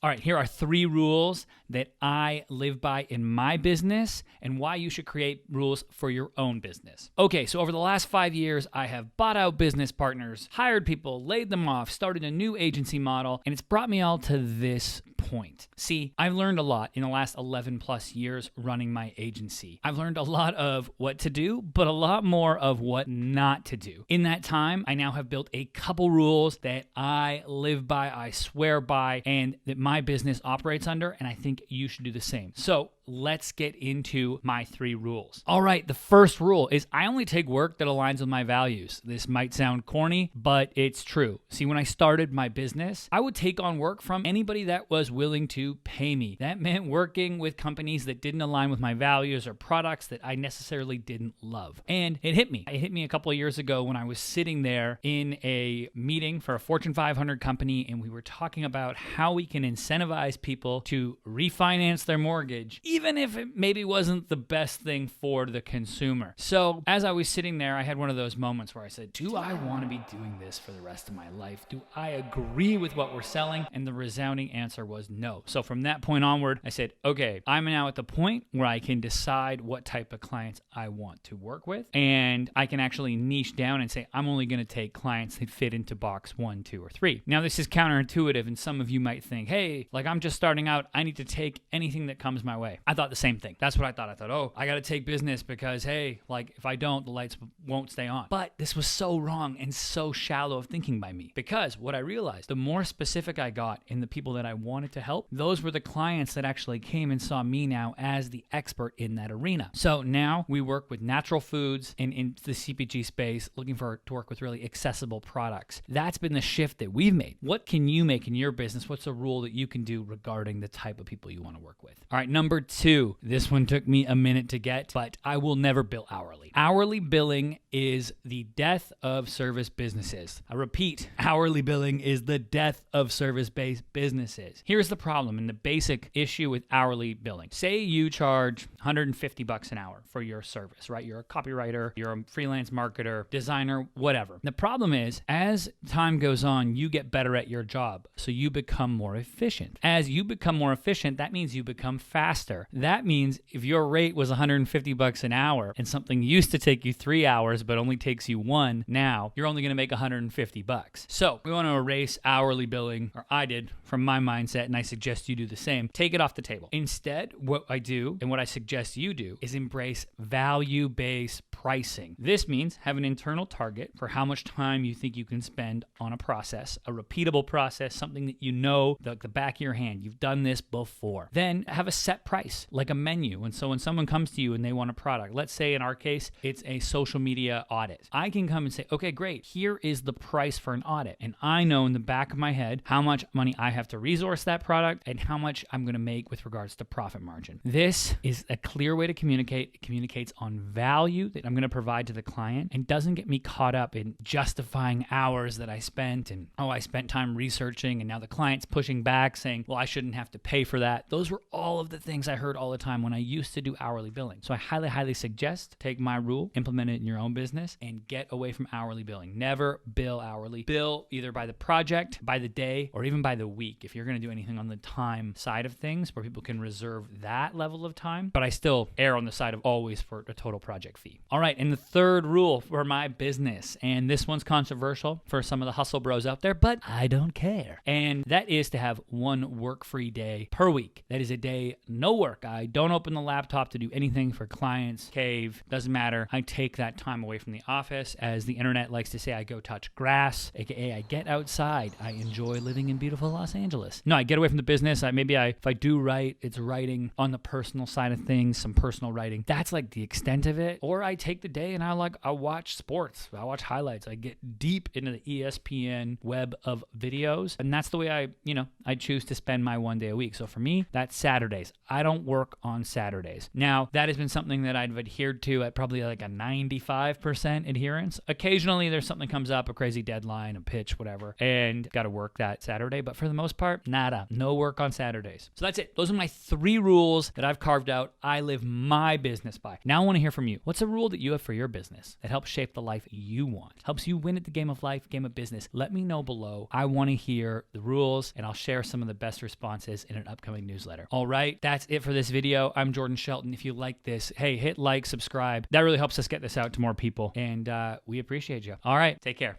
All right, here are 3 rules that I live by in my business and why you should create rules for your own business. Okay, so over the last 5 years, I have bought out business partners, hired people, laid them off, started a new agency model, and it's brought me all to this point. See, I've learned a lot in the last 11 plus years running my agency. I've learned a lot of what to do, but a lot more of what not to do. In that time, I now have built a couple rules that I live by, I swear by, and that my business operates under, and I think you should do the same. So let's get into my 3 rules. All right, the first rule is I only take work that aligns with my values. This might sound corny, but it's true. See, when I started my business, I would take on work from anybody that was willing to pay me. That meant working with companies that didn't align with my values or products that I necessarily didn't love. And it hit me. It hit me a couple of years ago when I was sitting there in a meeting for a Fortune 500 company, and we were talking about how we can incentivize people to refinance their mortgage, even if it maybe wasn't the best thing for the consumer. So as I was sitting there, I had one of those moments where I said, do I want to be doing this for the rest of my life? Do I agree with what we're selling? And the resounding answer was no. So from that point onward, I said, okay, I'm now at the point where I can decide what type of clients I want to work with. And I can actually niche down and say, I'm only going to take clients that fit into box 1, 2, or 3. Now, this is counterintuitive, and some of you might think, hey, like I'm just starting out, I need to take anything that comes my way. I thought the same thing. That's what I thought. I thought, oh, I got to take business because, hey, like if I don't, the lights won't stay on. But this was so wrong and so shallow of thinking by me, because what I realized, the more specific I got in the people that I wanted to help, those were the clients that actually came and saw me now as the expert in that arena. So now we work with natural foods and in the CPG space, looking to work with really accessible products. That's been the shift that we've made. What can you make in your business? What's a rule that you can do regarding the type of people you want to work with? All right, number 2. This one took me a minute to get, but I will never bill hourly. Hourly billing is the death of service businesses. I repeat, hourly billing is the death of service-based businesses. Here's the problem and the basic issue with hourly billing. Say you charge $150 an hour for your service, right? You're a copywriter, you're a freelance marketer, designer, whatever. The problem is, as time goes on, you get better at your job, so you become more efficient. As you become more efficient, that means you become faster. That means if your rate was $150 an hour and something used to take you 3 hours but only takes you 1, now you're only going to make $150. So we want to erase hourly billing, or I did from my mindset, and I suggest you do the same. Take it off the table. Instead, what I do and what I suggest you do is embrace value-based pricing. This means have an internal target for how much time you think you can spend on a process, a repeatable process, something that you know like the back of your hand. You've done this before. Then have a set price, like a menu. And so when someone comes to you and they want a product, let's say in our case, it's a social media audit. I can come and say, okay, great. Here is the price for an audit. And I know in the back of my head how much money I have to resource that product and how much I'm going to make with regards to profit margin. This is a clear way to communicate. It communicates on value that I'm going to provide to the client and doesn't get me caught up in justifying hours that I spent and, oh, I spent time researching and now the client's pushing back saying, well, I shouldn't have to pay for that. Those were all of the things I heard all the time when I used to do hourly billing. So I highly, highly suggest take my rule, implement it in your own business, and get away from hourly billing. Never bill hourly. Bill either by the project, by the day, or even by the week if you're going to do anything on the time side of things where people can reserve that level of time. But I still err on the side of always for a total project fee. All right, and the third rule for my business, and this one's controversial for some of the hustle bros out there, but I don't care. And that is to have one work-free day per week. That is a day, no work. I don't open the laptop to do anything for clients, cave, doesn't matter. I take that time away from the office. As the internet likes to say, I go touch grass, aka I get outside. I enjoy living in beautiful Los Angeles. No, I get away from the business. If I do write, it's writing on the personal side of things, some personal writing. That's like the extent of it. Or I take the day and I watch sports. I watch highlights. I get deep into the ESPN web of videos. And that's the way I choose to spend my one day a week. So for me, that's Saturdays. I don't don't work on Saturdays. Now, that has been something that I've adhered to at probably like a 95% adherence. Occasionally, there's something comes up, a crazy deadline, a pitch, whatever, and got to work that Saturday. But for the most part, nada. No work on Saturdays. So that's it. Those are my 3 rules that I've carved out. I live my business by. Now I want to hear from you. What's a rule that you have for your business that helps shape the life you want? Helps you win at the game of life, game of business? Let me know below. I want to hear the rules, and I'll share some of the best responses in an upcoming newsletter. All right, that's it for this video. I'm Jordan Shelton. If you like this, hey, hit like, subscribe. That really helps us get this out to more people, and we appreciate you. All right, take care.